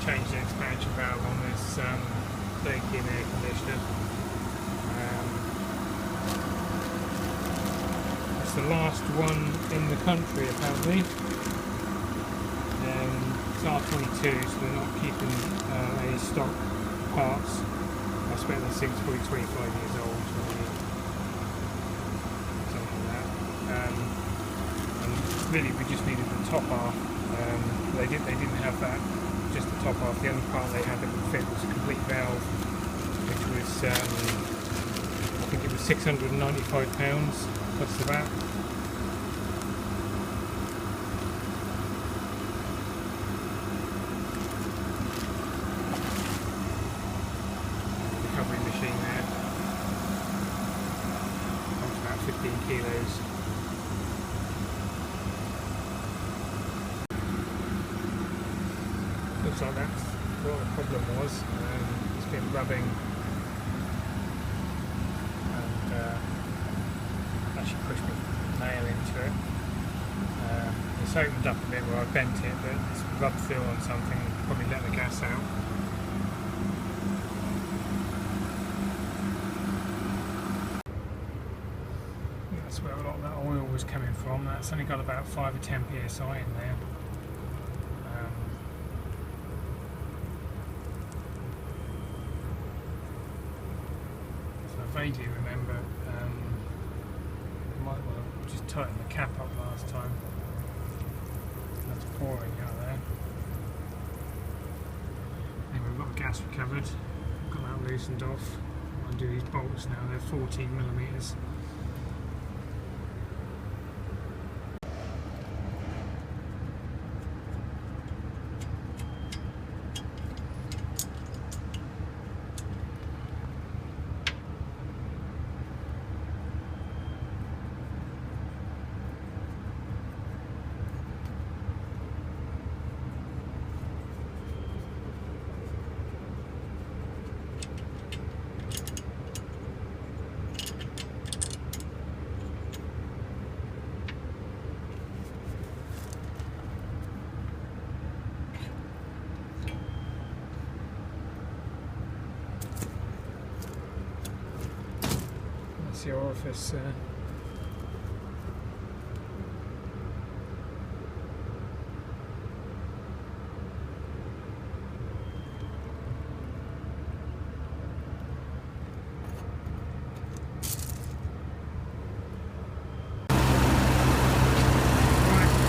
change the expansion valve on this Daikin air conditioner. It's the last one in the country apparently. It's R22, so they're not keeping any stock parts. I expect this thing's probably 25 years old, something like that. And really, we just needed the top half. They didn't have that, just the top half. The only part they had that would fit was a complete valve, which was I think it was £695 plus the VAT. Machine there. That's about 15 kilos. Looks like that's what the problem was. It's been rubbing and actually pushed my nail into it. It's opened up a bit where I bent it, but it's rubbed through on something and probably let the gas out. That's where a lot of that oil was coming from. That's only got about 5 or 10 psi in there. So I vaguely remember I might well just tighten the cap up last time. That's pouring out there. Anyway, we've got the gas recovered. Got that loosened off. I'll undo these bolts now. They're 14mm. The orifice right,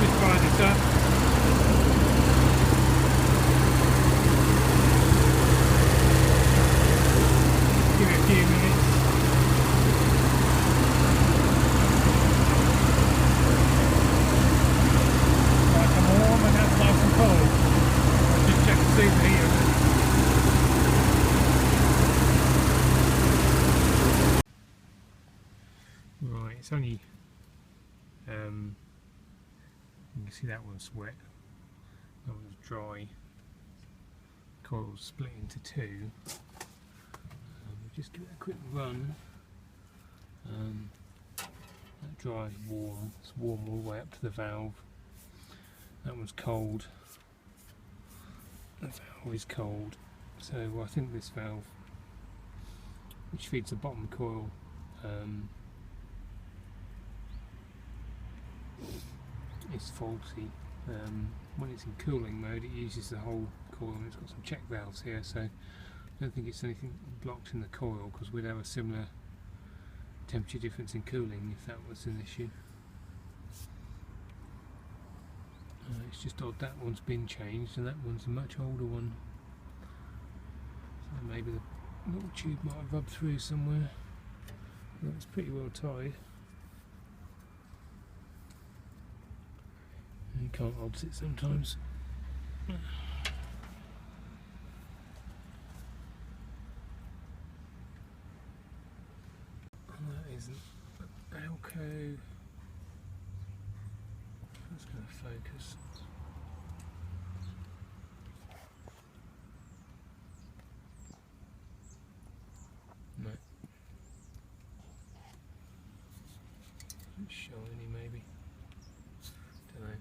just fire this up. Give it a few minutes. Right, it's only you can see that one's wet, that one's dry. Coil's split into two. We'll just give it a quick run. That dry is warm, it's warm all the way up to the valve. That one's cold. The valve is cold, so I think this valve, which feeds the bottom coil, is faulty. When it's in cooling mode, it uses the whole coil, and it's got some check valves here, so I don't think it's anything blocked in the coil, because we'd have a similar temperature difference in cooling if that was an issue. It's just odd that one's been changed and that one's a much older one, so maybe the little tube might have rubbed through somewhere. Well, it's pretty well tied. You can't odds it sometimes. And that isn't Alco. That's going to focus. No. It's shiny maybe. Don't know.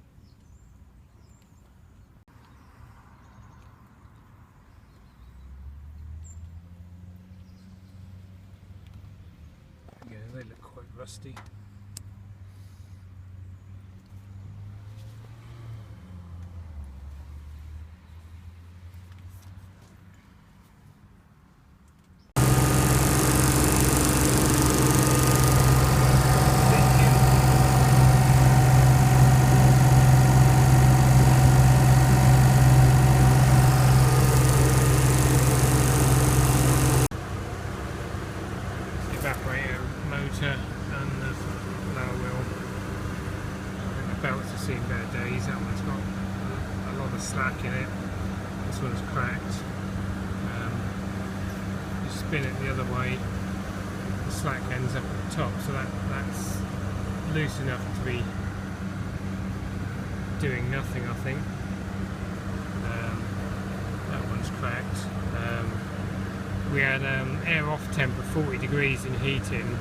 rusty. Evaporator motor and the lower wheel. I think the belts have seen better days. That one's got a lot of slack in it. This one's cracked. You spin it the other way, the slack ends up at the top, so that's loose enough to be doing nothing, I think. That one's cracked. We had air off temp of 40 degrees in heating.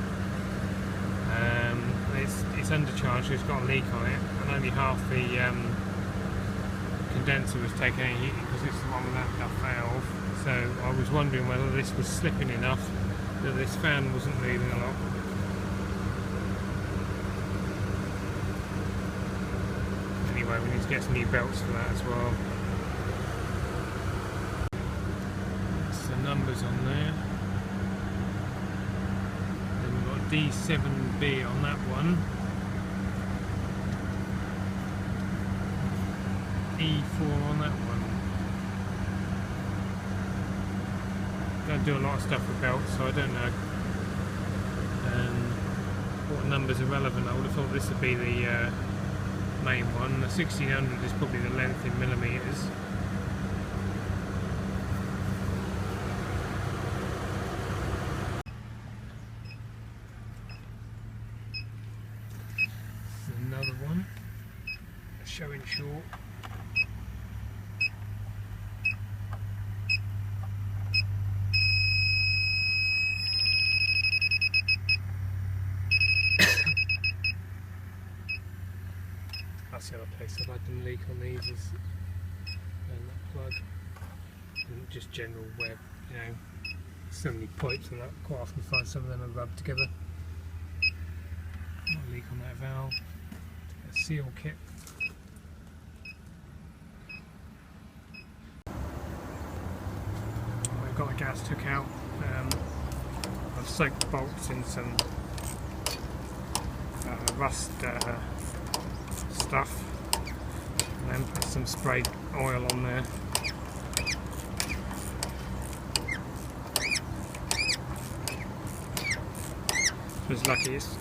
It's undercharged, so it's got a leak on it, and only half the condenser was taking any heating because it's the one with that valve. So I was wondering whether this was slipping enough that this fan wasn't moving a lot. Anyway, we need to get some new belts for that as well. Numbers on there. Then we've got D7B on that one. E4 on that one. Don't do a lot of stuff with belts, so I don't know what numbers are relevant. I would have thought this would be the main one. The 1600 is probably the length in millimetres. Another one showing short. That's the other place I've had them leak on these is that plug, and just general web, you know, so many pipes and that. Quite often you find some of them are rubbed together. Not a leak on that valve. A seal kit. I've got the gas took out. I've soaked the bolts in some rust stuff, and then put some sprayed oil on there. I was lucky it's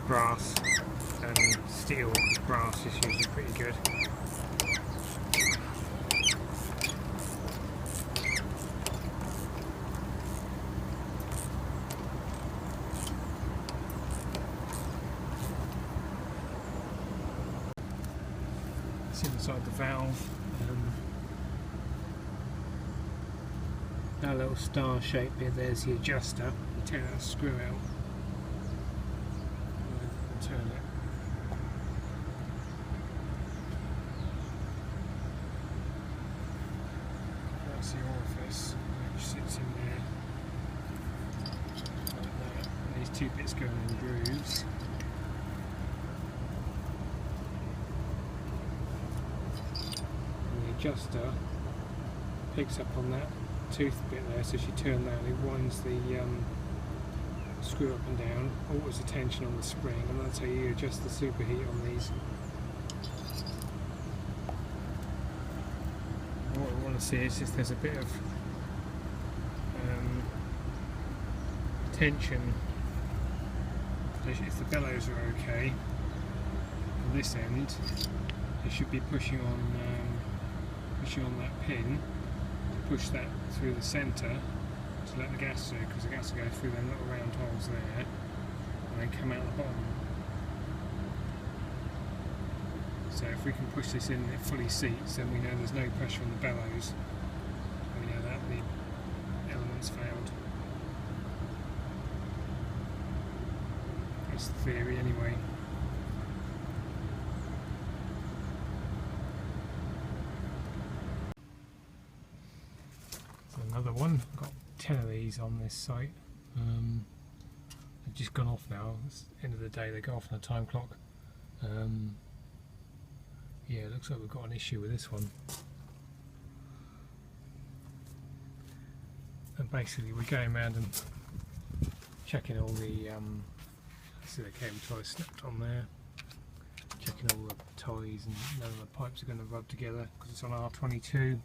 brass, and steel brass is usually pretty good. It's inside the valve. That little star shape bit, there's the adjuster. You take that screw out and turn it. That's the orifice which sits in there like that. And these two bits go in grooves. And the adjuster picks up on that tooth bit there, so if you turn that, it winds the screw up and down, alters the tension on the spring, and that's how you adjust the superheat on these. What I want to see is if there's a bit of tension, if the bellows are okay on this end, you should be pushing on that pin, push that through the centre to let the gas through, because the gas will go through them little round holes there and then come out the bottom. So if we can push this in and it fully seats, then we know there's no pressure on the bellows. We know that the element's failed. That's the theory anyway. Another one. I've got 10 of these on this site. they've just gone off now. It's the end of the day, they go off on a time clock. Yeah, it looks like we've got an issue with this one. And basically we're going around and checking all the see the cable ties snapped on there, checking all the ties, and none of the pipes are going to rub together because it's on R22.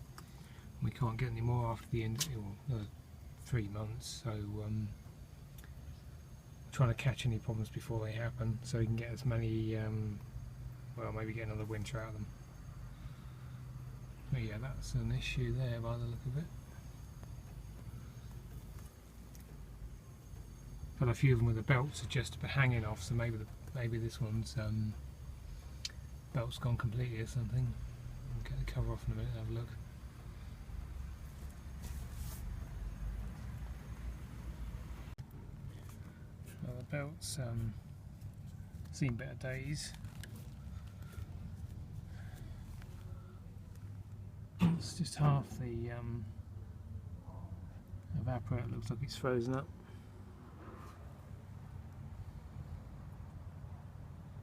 We can't get any more after the end, well, 3 months, so trying to catch any problems before they happen so we can get as many, well, maybe get another winter out of them. But yeah, that's an issue there by the look of it. But a few of them with the belts are just hanging off, so maybe this one's belt's gone completely or something. I'll get the cover off in a minute and have a look. Well, the belt's seen better days. It's just half the evaporator looks like it's frozen up.